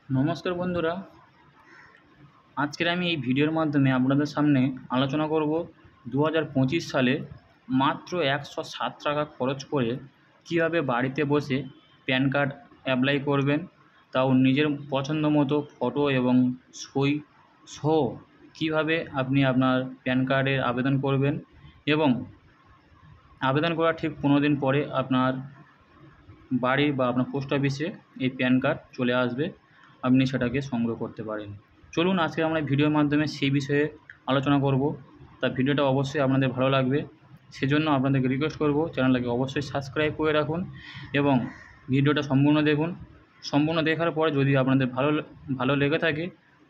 নমস্কার বন্ধুরা, আজকের আমি এই ভিডিওর মাধ্যমে আপনাদের সামনে আলোচনা করব 2025 সালে মাত্র 107 টাকা খরচ করে কিভাবে বাড়িতে বসে প্যান কার্ড অ্যাপ্লাই করবেন, তাও নিজের পছন্দ মতো ফটো এবং সই সহ কীভাবে আপনি আপনার প্যান কার্ডের আবেদন করবেন এবং আবেদন করার ঠিক 15 দিন পরে আপনার বাড়ি বা আপনার পোস্ট অফিসে এই প্যান কার্ড চলে আসবে, আপনি সেটাকে সংগ্রহ করতে পারেন। চলুন আজকে আমরা ভিডিওর মাধ্যমে সেই বিষয়ে আলোচনা করব। তা ভিডিওটা অবশ্যই আপনাদের ভালো লাগবে, সেজন্য আপনাদেরকে রিকোয়েস্ট করব চ্যানেলটাকে অবশ্যই সাবস্ক্রাইব করে রাখুন এবং ভিডিওটা সম্পূর্ণ দেখুন। সম্পূর্ণ দেখার পরে যদি আপনাদের ভালো লেগে থাকে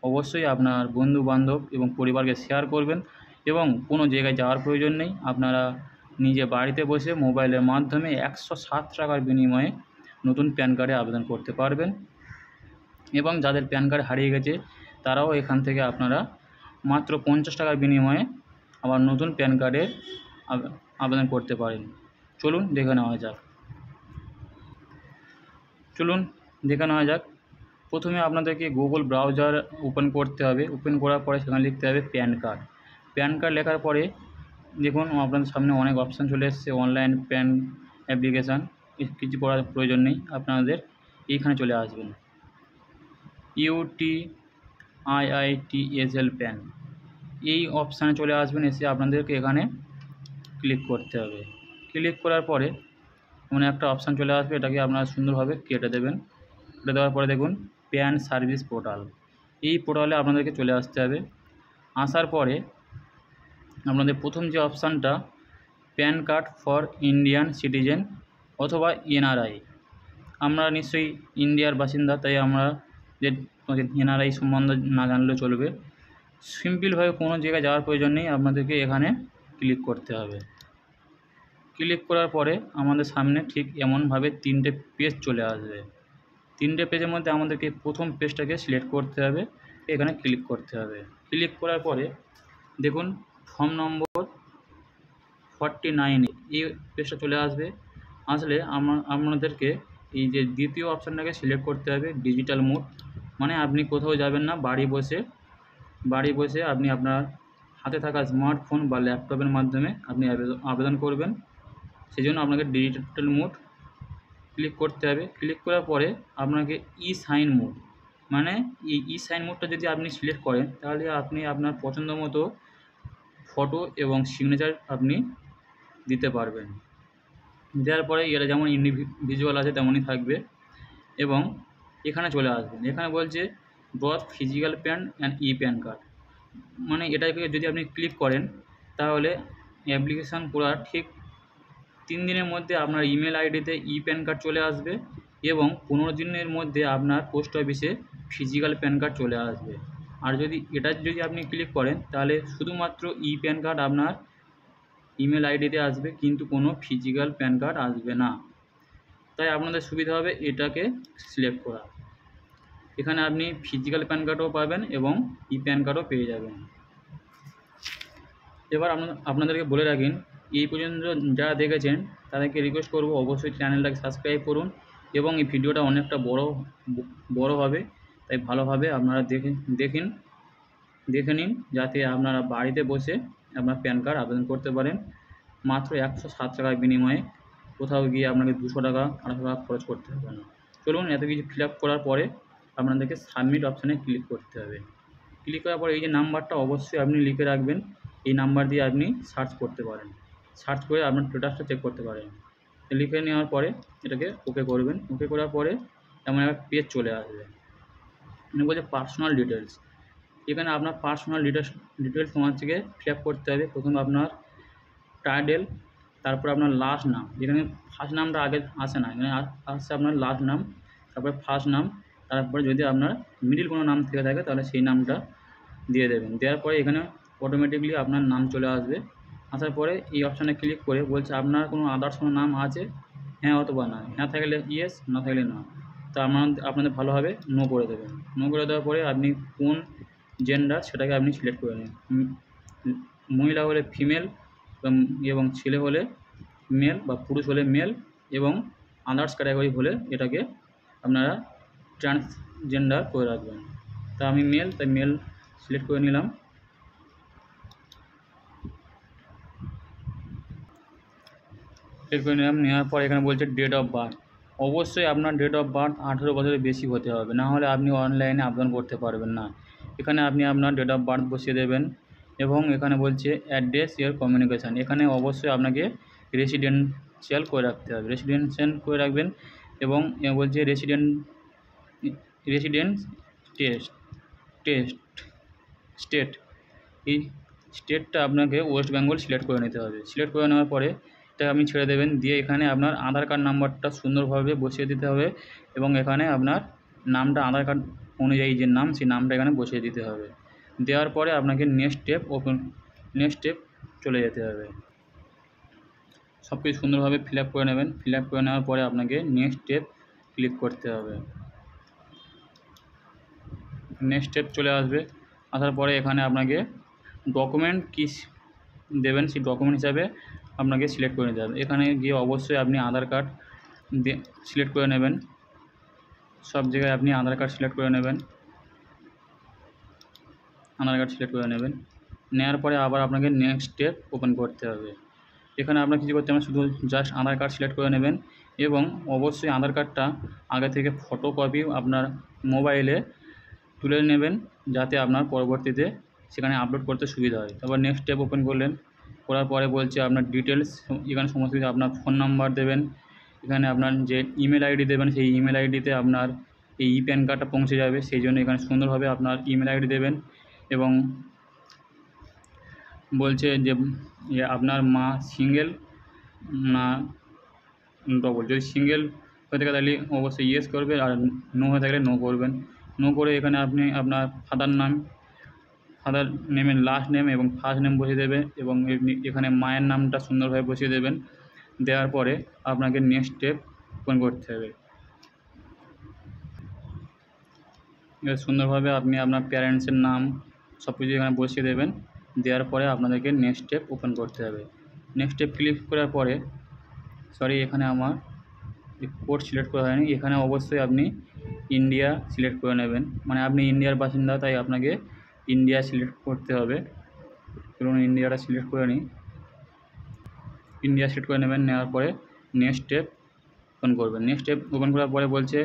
অবশ্যই আপনার বন্ধু বান্ধব এবং পরিবারকে শেয়ার করবেন এবং কোনো জায়গায় যাওয়ার প্রয়োজন নেই, আপনারা নিজে বাড়িতে বসে মোবাইলের মাধ্যমে 107 টাকার বিনিময়ে নতুন প্যান কার্ডে আবেদন করতে পারবেন এবং যাদের প্যান কার্ড হারিয়ে গেছে তারাও এখান থেকে আপনারা মাত্র 50 টাকার বিনিময়ে আবার নতুন প্যান কার্ডের আবেদন করতে পারেন। চলুন দেখে নেওয়া যাক। প্রথমে আপনাদেরকে গুগল ব্রাউজার ওপেন করতে হবে। ওপেন করার পরে সেখানে লিখতে হবে প্যান কার্ড লেখার পরে দেখুন আপনাদের সামনে অনেক অপশান চলে এসেছে। অনলাইন প্যান অ্যাপ্লিকেশান, কিছু করার প্রয়োজন নেই, আপনাদের এইখানে চলে আসবেন UTIITSL প্যান, এই অপশানে চলে আসবেন। এসে আপনাদেরকে এখানে ক্লিক করতে হবে। ক্লিক করার পরে এমন একটা অপশান চলে আসবে, এটাকে আপনারা সুন্দরভাবে কেটে দেবেন। কেটে দেওয়ার পরে দেখুন প্যান সার্ভিস পোর্টাল, এই পোর্টালে আপনাদেরকে চলে আসতে হবে। আসার পরে আপনাদের প্রথম যে অপশানটা pan card for Indian citizen অথবা NRI, আমরা নিশ্চয়ই ইন্ডিয়ার বাসিন্দা, তাই আমরা যে NRI সম্বন্ধে না জানলেও চলবে। সিম্পলভাবে কোনো জায়গায় যাওয়ার প্রয়োজন নেই, আপনাদেরকে এখানে ক্লিক করতে হবে। ক্লিক করার পরে আমাদের সামনে ঠিক এমনভাবে 3টে পেজ চলে আসবে। 3টে পেজের মধ্যে আমাদেরকে প্রথম পেজটাকে সিলেক্ট করতে হবে, এখানে ক্লিক করতে হবে। ক্লিক করার পরে দেখুন ফর্ম নম্বর 49 এই পেজটা চলে আসবে। আসলে আপনাদেরকে এই যে দ্বিতীয় অপশানটাকে সিলেক্ট করতে হবে ডিজিটাল মোড, মানে আপনি কোথাও যাবেন না, বাড়ি বসে আপনি আপনার হাতে থাকা স্মার্টফোন বা ল্যাপটপের মাধ্যমে আপনি আবেদন করবেন। সেই জন্য আপনাকে ডিজিটাল মোড ক্লিক করতে হবে। ক্লিক করার পরে আপনাকে সাইন মোড, মানে এই সাইন মোডটা যদি আপনি সিলেক্ট করেন তাহলে আপনি আপনার পছন্দ মতো ফটো এবং সিগনেচার আপনি দিতে পারবেন। দেওয়ার পরে এটা যেমন ইন্ডিভিজুয়াল আছে তেমনই থাকবে এবং এখানে চলে আসবেন। এখানে বলছে both physical pan and pan card, মানে এটাকে যদি আপনি ক্লিক করেন তাহলে অ্যাপ্লিকেশান করার ঠিক 3 দিনের মধ্যে আপনার ইমেল আইডিতে প্যান কার্ড চলে আসবে এবং 15 দিনের মধ্যে আপনার পোস্ট অফিসে ফিজিক্যাল প্যান কার্ড চলে আসবে। আর যদি আপনি ক্লিক করেন তাহলে শুধুমাত্র প্যান কার্ড আপনার ইমেল আইডিতে আসবে, কিন্তু কোনো ফিজিক্যাল প্যান কার্ড আসবে না। তাই আপনাদের সুবিধা হবে এটাকে সিলেক্ট করা। এখানে আপনি ফিজিক্যাল প্যান কার্ডও পাবেন এবং প্যান কার্ডও পেয়ে যাবেন। এবার আপনাদেরকে বলে রাখেন, এই পর্যন্ত যারা দেখেছেন তাদেরকে রিকোয়েস্ট করব অবশ্যই চ্যানেলটাকে সাবস্ক্রাইব করুন এবং এই ভিডিওটা অনেকটা বড় হবে, তাই ভালোভাবে আপনারা দেখে নিন যাতে আপনারা বাড়িতে বসে আপনার প্যান কার্ড আবেদন করতে পারেন মাত্র 107 টাকার বিনিময়ে। কোথাও গিয়ে আপনাকে 200 টাকা 250 টাকা খরচ করতে হবে না। চলুন, এত কিছু ফিল আপ করার পরে আপনাদেরকে সাবমিট অপশানে ক্লিক করতে হবে। ক্লিক করার পরে এই যে নাম্বারটা অবশ্যই আপনি লিখে রাখবেন, এই নাম্বার দিয়ে আপনি সার্চ করতে পারেন, সার্চ করে আপনার স্ট্যাটাসটা চেক করতে পারেন। লিখে নেওয়ার পরে এটাকে ওকে করবেন। ওকে করার পরে এমন একটা পেজ চলে আসবে, মানে বলছে পার্সোনাল ডিটেলস। এখানে আপনার পার্সোনাল ডিটেলস তোমার থেকে ফিল আপ করতে হবে। প্রথমে আপনার টাইটেল, তারপর আপনার লাস্ট নাম, যেখানে ফার্স্ট নামটা আগে আসে না, এখানে আসছে আপনার লাস্ট নাম, তারপরে ফার্স্ট নাম, তারপরে যদি আপনার মিডিল কোনো নাম থেকে থাকে তাহলে সেই নামটা দিয়ে দেবেন। দেওয়ার পরে এখানে অটোমেটিকলি আপনার নাম চলে আসবে। আসার পরে এই অপশানে ক্লিক করে বলছে আপনার কোনো আদার্স কোনো নাম আছে, হ্যাঁ অথবা না। হ্যাঁ থাকলে ইয়েস, না থাকলে না। তো আপনাদের ভালোভাবে নো করে দেবেন। নো করে দেওয়ার পরে আপনি কোন জেন্ডার সেটাকে আপনি সিলেক্ট করে নিন। মহিলা হলে ফিমেল এবং ছেলে হলে মেল বা পুরুষ হলে মেল এবং আদার্স ক্যাটাগরি হলে এটাকে আপনারা ট্রান্সজেন্ডার করে রাখবেন। তা আমি মেল, তাই মেল সিলেক্ট করে নিলাম। নেওয়ার পর এখানে বলছে ডেট অফ বার্থ। অবশ্যই আপনার ডেট অফ বার্থ 18 বছরের বেশি হতে হবে, না হলে আপনি অনলাইনে আবেদন করতে পারবেন না। এখানে আপনি আপনার ডেট অফ বার্থ বসিয়ে দেবেন এবং এখানে বলছে অ্যাড্রেস ইয়ার কমিউনিকেশান। এখানে অবশ্যই আপনাকে রেসিডেন্সিয়াল করে রাখতে হবে, রেসিডেন্সিয়াল করে রাখবেন। এবং বলছে রেসিডেন্স স্টেট, এই স্টেটটা আপনাকে ওয়েস্ট বেঙ্গল সিলেক্ট করে নিতে হবে। সিলেক্ট করে নেওয়ার পরে এটা আপনি ছেড়ে দেবেন। দিয়ে এখানে আপনার আধার কার্ড নাম্বারটা সুন্দরভাবে বসিয়ে দিতে হবে এবং এখানে আপনার নামটা আধার কার্ড অনুযায়ী যে নাম, সেই নামটা এখানে বসিয়ে দিতে হবে। দেওয়ার পরে আপনাকে নেক্সট স্টেপ চলে যেতে হবে। সব কিছু সুন্দরভাবে ফিল আপ করে নেবেন। ফিল আপ করে নেওয়ার পরে আপনাকে নেক্সট স্টেপ ক্লিক করতে হবে। নেক্সট স্টেপ চলে আসবে। আসার পরে এখানে আপনাকে ডকুমেন্ট কী দেবেন, সেই ডকুমেন্ট হিসাবে আপনাকে সিলেক্ট করে নিতে হবে। এখানে গিয়ে অবশ্যই আপনি আধার কার্ড সিলেক্ট করে নেবেন। সব জায়গায় আপনি আধার কার্ড সিলেক্ট করে নেবেন। নেওয়ার পরে আবার আপনাকে নেক্সট স্টেপ ওপেন করতে হবে। এখানে আপনার কিছু করতে হবে, শুধু জাস্ট আধার কার্ড সিলেক্ট করে নেবেন এবং অবশ্যই আধার কার্ডটা আগে থেকে ফটোকপি আপনার মোবাইলে তুলে নেবেন, যাতে আপনার পরবর্তীতে সেখানে আপলোড করতে সুবিধা হয়। তারপর নেক্সট স্টেপ ওপেন করার পরে বলছে আপনার ডিটেলস, এখানে সমস্ত কিছু আপনার ফোন নাম্বার দেবেন। এখানে আপনার যে ইমেল আইডি দেবেন, সেই ইমেল আইডিতে আপনার এই প্যান কার্ডটা পৌঁছে যাবে, সেই জন্য এখানে সুন্দরভাবে আপনার ইমেল আইডি দেবেন। এবং বলছে যে আপনার মা সিঙ্গেল না ডবল। যদি সিঙ্গেল হয়ে থাকে তাহলে অবশ্যই ইয়েস করবে, আর নো হয়ে থাকলে নো করবেন। নো করে এখানে আপনি আপনার ফাদার নেমের লাস্ট নেম এবং ফার্স্ট নেম বসিয়ে দেবে এবং এখানে মায়ের নামটা সুন্দরভাবে বসিয়ে দেবেন। দেওয়ার পরে আপনাকে নেক্সট স্টেপ ওপেন করতে হবে। এবার সুন্দরভাবে আপনি আপনার প্যারেন্টসের নাম সব কিছু এখানে বসিয়ে দেবেন। দেওয়ার পরে আপনাদেরকে নেক্সট স্টেপ ওপেন করতে হবে। নেক্সট স্টেপ ক্লিক করার পরে এখানে আমার কোড সিলেক্ট করা হয়নি। এখানে অবশ্যই আপনি ইন্ডিয়া সিলেক্ট করে নেবেন, মানে আপনি ইন্ডিয়ার বাসিন্দা, তাই আপনাকে ইন্ডিয়া সিলেক্ট করতে হবে। ধরুন ইন্ডিয়াটা সিলেক্ট করে নিই। ইন্ডিয়া সিলেক্ট করে নেবেন। নেওয়ার পরে নেক্সট স্টেপ ওপেন করবেন। নেক্সট স্টেপ ওপেন করার পরে বলছে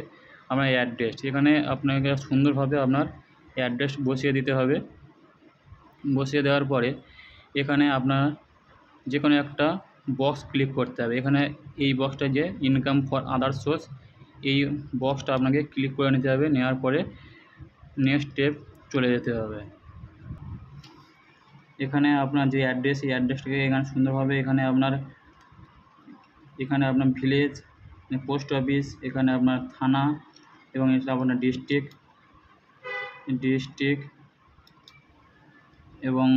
আপনার অ্যাড্রেস। এখানে আপনাকে সুন্দরভাবে আপনার অ্যাড্রেস বসিয়ে দিতে হবে। বসিয়ে দেওয়ার পরে এখানে আপনার যে কোনো একটা বক্স ক্লিক করতে হবে। এখানে এই বক্সটা যে ইনকাম ফর আদার সোর্স, এই বক্সটা আপনাকে ক্লিক করে নিতে হবে। নেওয়ার পরে নেক্সট স্টেপ চলে যেতে হবে। এখানে আপনার যে অ্যাড্রেস, এই অ্যাড্রেসটাকে এখানে সুন্দরভাবে এখানে আপনার ভিলেজ, পোস্ট অফিস, এখানে আপনার থানা এবং এটা আপনার ডিস্ট্রিক্ট এবং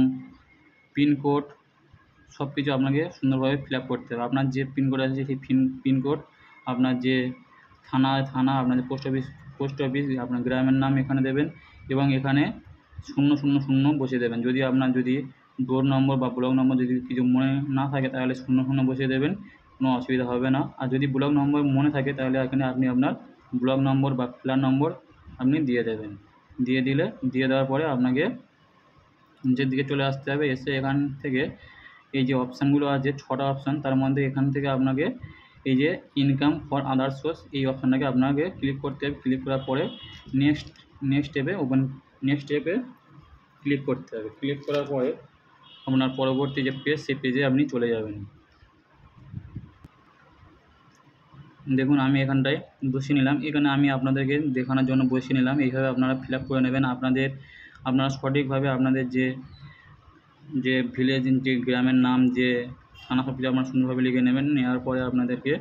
পিনকোড সব কিছু আপনাকে সুন্দরভাবে ফিল আপ করতে হবে। আপনার যে পিনকোড আছে সেই পিনকোড, আপনার যে থানা, আপনার যে পোস্ট অফিস আপনার গ্রামের নাম এখানে দেবেন এবং এখানে 000 বসিয়ে দেবেন। যদি আপনার ডোর নম্বর বা ব্লক নম্বর যদি কিছু মনে না থাকে তাহলে 00 বসিয়ে দেবেন, কোনো অসুবিধা হবে না। আর যদি ব্লক নম্বর মনে থাকে তাহলে এখানে আপনি আপনার ব্লক নম্বর বা ফ্ল্যাট নম্বর আপনি দিয়ে দেবেন। দিয়ে দেওয়ার পরে আপনাকে নিচের দিকে চলে আসতে হবে। এসে এখান থেকে এই যে অপশানগুলো আছে 6টা অপশান, তার মধ্যে এখান থেকে আপনাকে এই যে ইনকাম ফর আদার সোর্স, এই অপশানটাকে আপনাকে ক্লিক করতে হবে। ক্লিক করার পরে নেক্সট স্টেপে ক্লিক করতে হবে। ক্লিক করার পরে আপনার পরবর্তী যে পেজ, সেই পেজে আপনি চলে যাবেন। দেখুন আমি এখানটায় বসিয়ে নিলাম। এখানে আমি আপনাদেরকে দেখানোর জন্য বসিয়ে নিলাম। এইভাবে আপনারা ফিল আপ করে নেবেন। আপনারা সঠিকভাবে আপনাদের যে ভিলেজ, যে গ্রামের নাম, যে থানা, সব কিছু আপনারা সুন্দরভাবে লিখে নেবেন। নেওয়ার পরে আপনাদেরকে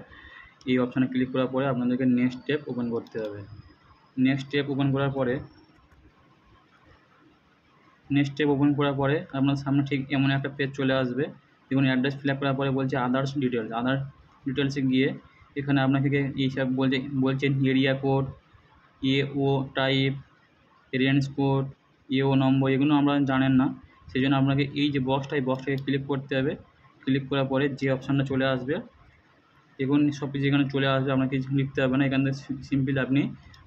এই অপশানে ক্লিক করার পরে আপনাদেরকে নেক্সট স্টেপ ওপেন করতে হবে। নেক্সট স্টেপ ওপেন করার পরে আপনার সামনে ঠিক এমন একটা পেজ চলে আসবে। দেখুন অ্যাড্রেস ফিল আপ করার পরে বলছে আদার্স ডিটেলসে গিয়ে এখানে আপনাকে এইসব বলছেন এরিয়া কোড, এও টাইপ, রেঞ্জ কোড, এও নম্বর, এগুলো আমরা জানেন না। সেই জন্য আপনাকে এই যে বক্সটাকে ক্লিক করতে হবে। ক্লিক করার পরে যে অপশানটা চলে আসবে, দেখুন সব কিছু এখানে চলে আসবে। আপনাকে কিছু লিখতে হবে না। এখান থেকে সিম্পলি আপনি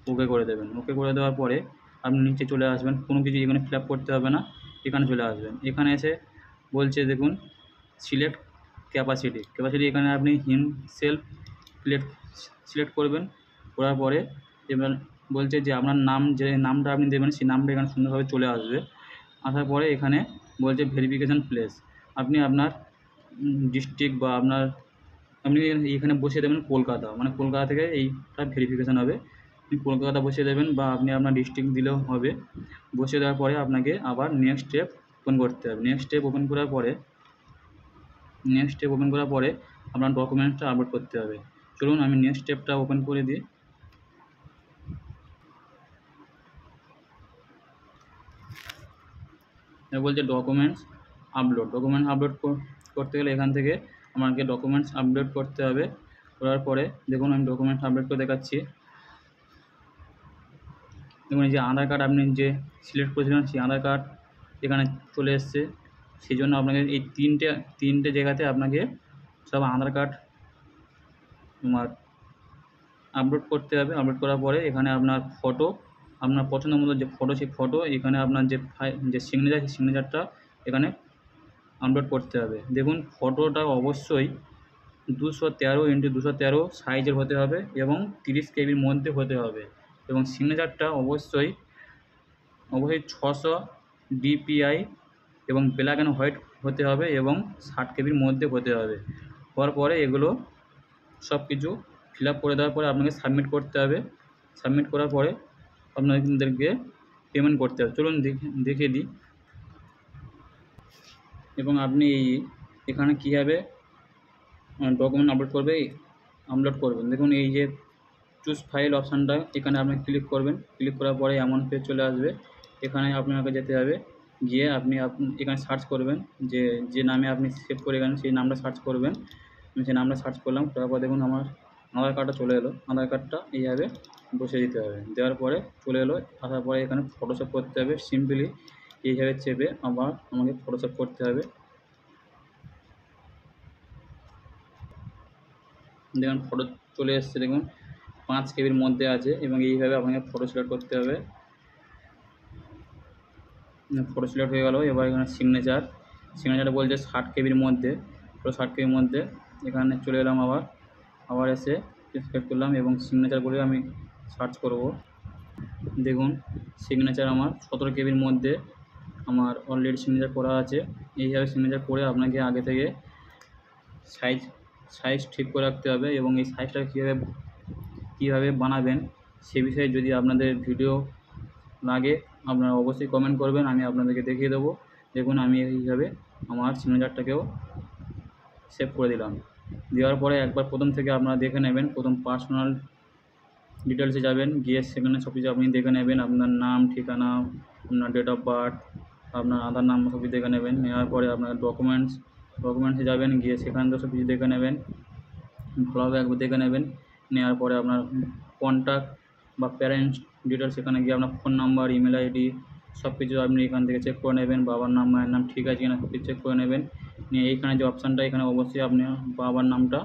ওকে করে দেবেন। ওকে করে দেওয়ার পরে আপনি নিচে চলে আসবেন, কোনো কিছু এখানে ফিল আপ করতে হবে না, এখানে চলে আসবেন। এখানে এসে বলছে দেখুন সিলেক্ট ক্যাপাসিটি এখানে আপনি হিমসেলফ সিলেক্ট করবেন। করার পরে এবার বলছে যে আপনার নাম, যে নামটা আপনি দেবেন সেই নামটা এখানে সুন্দরভাবে চলে আসবে। আসার পরে এখানে বলছে ভেরিফিকেশান প্লেস, আপনি আপনার ডিস্ট্রিক্ট বা আপনার আপনি এখানে বসিয়ে দেবেন কলকাতা, মানে কলকাতা থেকে এইটা ভেরিফিকেশান হবে। আপনি কলকাতা বসিয়ে দেবেন বা আপনি আপনার ডিস্ট্রিক্ট দিলেও হবে। বসিয়ে দেওয়ার পরে আপনাকে আবার নেক্সট স্টেপ ওপেন করতে হবে। নেক্সট স্টেপ ওপেন করার পরে আপনার ডকুমেন্টসটা আপলোড করতে হবে। চলুন আমি নেক্সট স্টেপটা ওপেন করে দিই। এবার বলছে ডকুমেন্টস আপলোড করতে গেলে এখান থেকে আমাকে ডকুমেন্টস আপলোড করতে হবে। করার পরে দেখুন আমি ডকুমেন্টস আপলোড করে দেখাচ্ছি। দেখুন এই যে আধার কার্ড আপনি যে সিলেক্ট করেছিলেন সেই আধার কার্ড এখানে চলে এসছে। সেই জন্য আপনাকে এই তিনটে জায়গাতে আপনাকে সব আধার কার্ড তোমার আপলোড করতে হবে। আপলোড করার পরে এখানে আপনার ফটো, আপনার পছন্দ মতো যে ফটো সেই ফটো এখানে আপনার যে সিগনেচার সেই সিগনেচারটা এখানে আপলোড করতে হবে। দেখুন ফটোটা অবশ্যই 213x213 সাইজের হতে হবে এবং 30 KB মধ্যে হতে হবে এবং সিগনেচারটা অবশ্যই 600 DPI এবং ব্ল্যাক অ্যান্ড হোয়াইট হতে হবে এবং 60 KB মধ্যে হতে হবে। হওয়ার পরে এগুলো সব কিছু ফিল আপ করে দেওয়ার পরে আপনাকে সাবমিট করতে হবে। সাবমিট করার পরে আপনাদেরকে পেমেন্ট করতে হবে। চলুন দেখিয়ে দিই এবং আপনি এখানে কীভাবে ডকুমেন্ট আপলোড করবেন। দেখুন এই যে চুজ ফাইল অপশানটা এখানে আপনি ক্লিক করবেন। ক্লিক করার পরে এমন পেজ চলে আসবে। এখানে আপনাকে যেতে হবে, গিয়ে আপনি এখানে সার্চ করবেন যে নামে আপনি সেভ করে গেলেন সেই নামটা সার্চ করবেন। আমি সেই নামটা সার্চ করলাম। তারপর দেখুন আমার আধার কার্ডটা চলে এলো। আধার কার্ডটা এইভাবে বসিয়ে দিতে হবে। দেওয়ার পরে চলে এলো। আসার পরে এখানে ফটোশপ করতে হবে। সিম্পলি এইভাবে চেপে আবার আমাকে ফটোশপ করতে হবে। দেখুন ফটো চলে এসছে, দেখুন 5 KB মধ্যে আছে এবং এইভাবে আপনাকে ফটো সিলেক্ট করতে হবে। ফটো সিলেক্ট হয়ে গেল। এবার এখানে সিগনেচারটা বলছে 60 KB মধ্যে, পুরো 60 KB মধ্যে। এখানে চলে এলাম, আবার এসে সিলেক্ট করলাম এবং সিগনেচার বলে আমি সার্চ করব। দেখুন সিগনেচার আমার 17 KB মধ্যে আমার অলরেডি সিগনেচার করা আছে। এইভাবে সিগনেচার করে আপনাকে আগে থেকে সাইজ ঠিক করে রাখতে হবে এবং এই সাইজটা কীভাবে বানাবেন সে বিষয়ে যদি আপনাদের ভিডিও লাগে আপনারা অবশ্যই কমেন্ট করবেন, আমি আপনাদেরকে দেখিয়ে দেবো। দেখুন আমি এইভাবে আমার সিগনেচারটাকেও সেভ করে দিলাম। দেওয়ার পরে একবার প্রথম থেকে আপনারা দেখে নেবেন। প্রথম পার্সোনাল ডিটেলসে যাবেন, গিয়ে সেখানে সব কিছু আপনি দেখে নেবেন। আপনার নাম, ঠিকানা, আপনার ডেট অফ বার্থ, আপনার আধার নাম্বার সব কিছু দেখে নেবেন। নেওয়ার পরে আপনার ডকুমেন্টসে যাবেন, গিয়ে সেখান থেকে সব কিছু দেখে নেবেন, ভালোভাবে একবার দেখে নেবেন। নেওয়ার পরে আপনার কন্ট্যাক্ট বা প্যারেন্টস ডিটেলস এখানে গিয়ে আপনার ফোন নাম্বার, ইমেল আইডি সব কিছু আপনি এখান থেকে চেক করে নেবেন। বাবার নাম, মায়ের নাম ঠিক আছে কিনা সব কিছু চেক করে নেবেন। নিয়ে এইখানে যে অপশানটা এখানে অবশ্যই আপনি বাবার নামটা,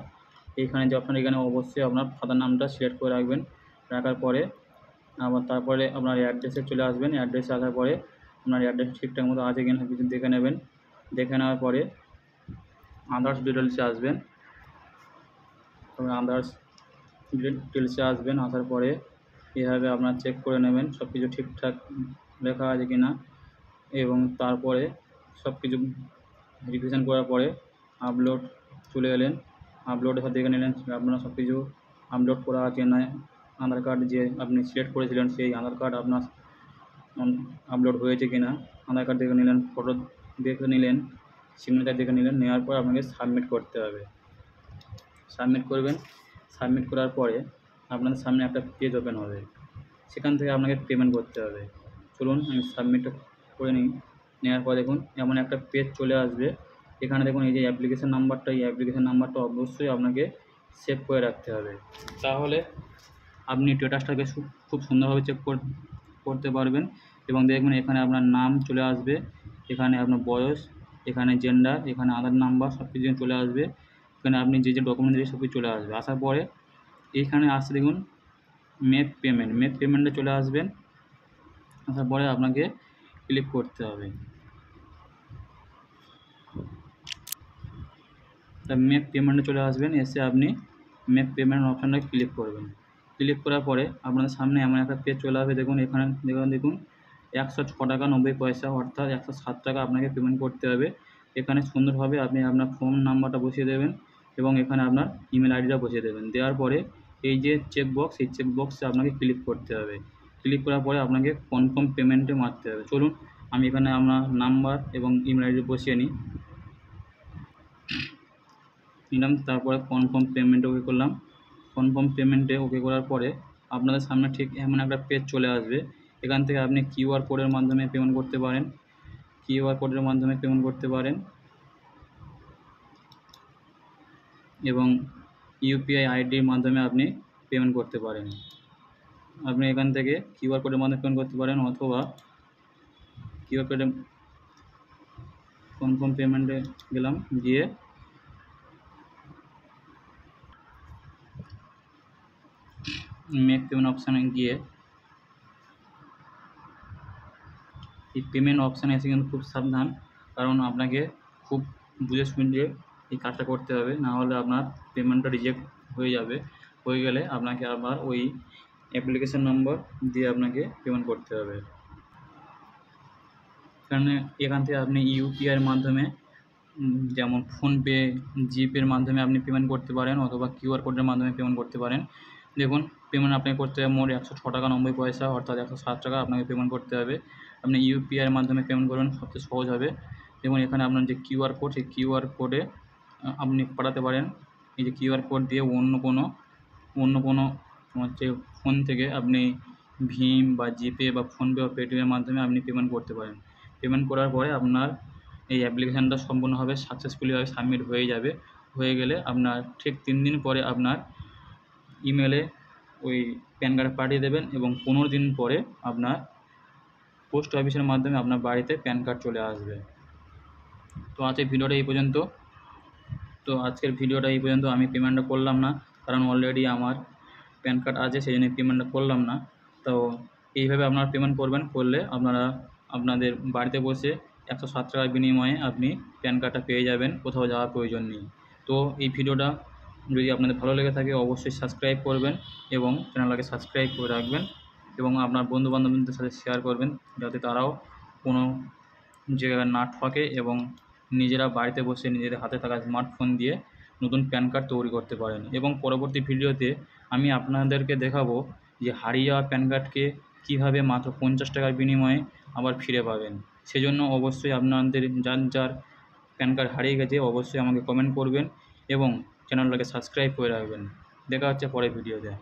এইখানে যে অপশান এখানে অবশ্যই আপনার ফাদার নামটা সিলেক্ট করে রাখবেন। রাখার পরে তারপরে আপনার অ্যাড্রেসে চলে আসবেন। অ্যাড্রেসে আসার পরে আপনার অ্যাড্রেস ঠিকঠাক মতো আছে কিনা সব কিছু দেখে নেবেন। দেখে নেওয়ার পরে আদার্স ডিটেলসে আসবেন। আসার পরে এভাবে আপনার চেক করে নেবেন সব কিছু ঠিকঠাক লেখা আছে কি না এবং তারপরে সব কিছু ভেরিফিকেশান করার পরে আপলোড চলে এলেন। আপলোডের সাথে দেখে নিলেন আপনার সব কিছু আপলোড করা আছে না। আধার কার্ড যে আপনি সিলেক্ট করেছিলেন সেই আধার কার্ড আপনার আপলোড হয়েছে কি না আধার কার্ড দেখে নিলেন, ফটো দেখে নিলেন, সিগনেচার দেখে নিলেন। নেওয়ার পর আপনাকে সাবমিট করতে হবে। সাবমিট করবেন। সাবমিট করার পরে আপনাদের সামনে একটা পেজ ওপেন হবে, সেখান থেকে আপনাকে পেমেন্ট করতে হবে। চলুন আমি সাবমিটটা করে নিই। নেওয়ার পর দেখুন এমন একটা পেজ চলে আসবে। এখানে দেখুন এই যে অ্যাপ্লিকেশান নাম্বারটা, এই অ্যাপ্লিকেশান নাম্বারটা অবশ্যই আপনাকে সেভ করে রাখতে হবে। তাহলে আপনি স্ট্যাটাসটাকে খুব সুন্দরভাবে চেক করতে পারবেন এবং দেখবেন এখানে আপনার নাম চলে আসবে, এখানে আপনার বয়স, এখানে জেন্ডার, এখানে আধার নাম্বার সব কিছু চলে আসবে। এখানে আপনি যে ডকুমেন্ট দিয়ে সব কিছু চলে আসবে। আসার পরে এইখানে আসছে দেখুন মেক পেমেন্টে চলে আসবেন। আসার পরে আপনাকে ক্লিক করতে হবে। তা মেক পেমেন্টে চলে আসবেন, এসে আপনি মেক পেমেন্ট অপশানটা ক্লিক করবেন। ক্লিক করার পরে আপনাদের সামনে এমন একটা পেজ চলে আসবে। দেখুন এখানে দেখুন 106 টাকা 90 পয়সা, অর্থাৎ 107 টাকা আপনাকে পেমেন্ট করতে হবে। এখানে সুন্দরভাবে আপনি আপনার ফোন নাম্বারটা বসিয়ে দেবেন এবং এখানে আপনার ইমেল আইডিটা বসিয়ে দেবেন। দেওয়ার পরে এই যে চেকবক্স, এই চেকবক্সে আপনাকে ক্লিক করতে হবে। ক্লিক করার পরে আপনাকে কনফার্ম পেমেন্টে মারতে হবে। চলুন আমি এখানে আপনার নাম্বার এবং ইমেল আইডি বসিয়ে নিলাম। তারপরে কনফার্ম পেমেন্টে ওকে করলাম। কনফার্ম পেমেন্টে ওকে করার পরে আপনাদের সামনে ঠিক এমন একটা পেজ চলে আসবে। এখান থেকে আপনি কিউআর কোডের মাধ্যমে পেমেন্ট করতে পারেন, এবং ইউপিআই আইডির মাধ্যমে আপনি পেমেন্ট করতে পারেন। আপনি এখান থেকে কিউআর কোডের মাধ্যমে পেমেন্ট করতে পারেন, অথবা কিউআর কোডে কনফার্ম পেমেন্টে গেলাম, গিয়ে মেক পেমেন্ট অপশানে গিয়ে এই পেমেন্ট অপশানে এসে কিন্তু খুব সাবধান, কারণ আপনাকে খুব বুঝে শুনে এই কাজটা করতে হবে, না হলে আপনার পেমেন্টটা রিজেক্ট হয়ে যাবে। হয়ে গেলে আপনাকে আবার ওই অ্যাপ্লিকেশন নম্বর দিয়ে আপনাকে পেমেন্ট করতে হবে। কারণ এখান থেকে আপনি ইউপিআইয়ের মাধ্যমে যেমন ফোনপে, জিপের মাধ্যমে আপনি পেমেন্ট করতে পারেন, অথবা কিউআর কোডের মাধ্যমে পেমেন্ট করতে পারেন। দেখুন পেমেন্ট আপনাকে করতে হবে মোট 106 টাকা 90 পয়সা, অর্থাৎ 107 টাকা আপনাকে পেমেন্ট করতে হবে। আপনি ইউপিআইয়ের মাধ্যমে পেমেন্ট করবেন, সবচেয়ে সহজ হবে। দেখুন এখানে আপনার যে কিউআর কোড, সেই কিউআর কোডে আপনি পাঠাতে পারেন। এই যে কিউআর কোড দিয়ে অন্য কোনো হচ্ছে ফোন থেকে আপনি ভীম বা জিপে বা ফোনপে বা পেটিএমের মাধ্যমে আপনি পেমেন্ট করতে পারেন। পেমেন্ট করার পরে আপনার এই অ্যাপ্লিকেশানটা সম্পূর্ণভাবে সাকসেসফুলিভাবে সাবমিট হয়ে যাবে। হয়ে গেলে আপনার ঠিক 3 দিন পরে আপনার ইমেলে ওই প্যান কার্ড পাঠিয়ে দেবেন, এবং 15 দিন পরে আপনার পোস্ট অফিসের মাধ্যমে আপনার বাড়িতে প্যান কার্ড চলে আসবে। তো আজকের ভিডিওটা এই পর্যন্ত। আমি পেমেন্টটা করলাম না, কারণ অলরেডি আমার প্যান কার্ড আছে, সেই জন্য পেমেন্টটা করলাম না। তো এইভাবে আপনারা পেমেন্ট করবেন, করলে আপনারা আপনাদের বাড়িতে বসে 107 টাকার বিনিময়ে আপনি প্যান কার্ডটা পেয়ে যাবেন, কোথাও যাওয়ার প্রয়োজন নেই। তো এই ভিডিওটা যদি আপনাদের ভালো লেগে থাকে অবশ্যই সাবস্ক্রাইব করবেন এবং চ্যানেলটাকে সাবস্ক্রাইব করে রাখবেন, এবং আপনার বন্ধুবান্ধবদের সাথে শেয়ার করবেন, যাতে তারাও কোনো জায়গায় না ঠকে এবং নিজেরা বাড়িতে বসে নিজেদের হাতে থাকা স্মার্টফোন দিয়ে নতুন প্যান কার্ড তৈরি করতে পারেন। এবং পরবর্তী ভিডিওতে আমি আপনাদেরকে দেখাবো যে হারিয়ে যাওয়া প্যান কার্ডকে কীভাবে মাত্র 50 টাকার বিনিময়ে আবার ফিরে পাবেন। সেজন্য অবশ্যই আপনাদের যার প্যান কার্ড হারিয়ে গেছে অবশ্যই আমাকে কমেন্ট করবেন এবং চ্যানেলটাকে সাবস্ক্রাইব করে রাখবেন। দেখা হচ্ছে পরের ভিডিওতে।